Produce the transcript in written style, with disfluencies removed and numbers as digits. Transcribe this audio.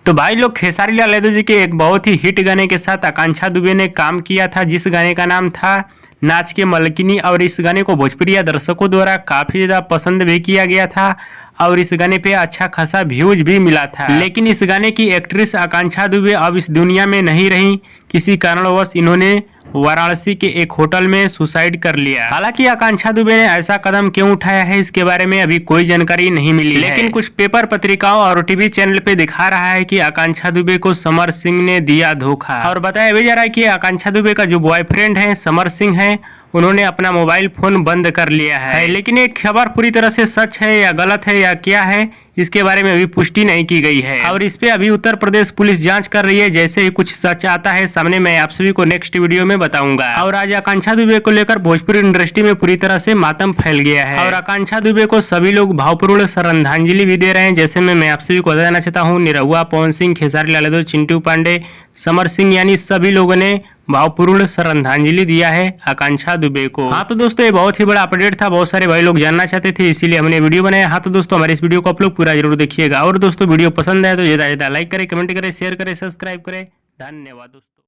तो भाई लोग, खेसारी लाल यादव जी के एक बहुत ही हिट गाने के साथ आकांक्षा दुबे ने काम किया था, जिस गाने का नाम था नाच के मलकिनी। और इस गाने को भोजपुरी दर्शकों द्वारा काफी ज्यादा पसंद भी किया गया था और इस गाने पे अच्छा खासा व्यूज भी मिला था। लेकिन इस गाने की एक्ट्रेस आकांक्षा दुबे अब इस दुनिया में नहीं रही। किसी कारणवश इन्होंने वाराणसी के एक होटल में सुसाइड कर लिया। हालांकि आकांक्षा दुबे ने ऐसा कदम क्यों उठाया है, इसके बारे में अभी कोई जानकारी नहीं मिली, लेकिन कुछ पेपर, पत्रिकाओं और टीवी चैनल पे दिखा रहा है कि आकांक्षा दुबे को समर सिंह ने दिया धोखा। और बताया भी जा रहा है कि आकांक्षा दुबे का जो बॉयफ्रेंड है समर सिंह है, उन्होंने अपना मोबाइल फोन बंद कर लिया है। लेकिन एक खबर पूरी तरह से सच है या गलत है या क्या है, इसके बारे में अभी पुष्टि नहीं की गई है और इस पे अभी उत्तर प्रदेश पुलिस जांच कर रही है। जैसे ही कुछ सच आता है सामने, मैं आप सभी को नेक्स्ट वीडियो में बताऊंगा। और आज आकांक्षा दुबे को लेकर भोजपुरी इंडस्ट्री में पूरी तरह से मातम फैल गया है और आकांक्षा दुबे को सभी लोग भावपूर्ण श्रद्धांजलि भी दे रहे हैं। जैसे मैं आप सभी को बताना चाहता हूँ, निरहुआ, पवन सिंह, खेसारी लाल यादव, चिंटू पांडे, समर सिंह, यानी सभी लोगों ने भावपूर्ण श्रद्धांजलि दिया है आकांक्षा दुबे को। हाँ तो दोस्तों, ये बहुत ही बड़ा अपडेट था, बहुत सारे भाई लोग जानना चाहते थे, इसीलिए हमने वीडियो बनाया। हाँ तो दोस्तों, हमारे इस वीडियो को आप लोग पूरा जरूर देखिएगा और दोस्तों वीडियो पसंद आए तो ज्यादा लाइक करें, कमेंट करें, शेयर करें, सब्सक्राइब करें। धन्यवाद दोस्तों।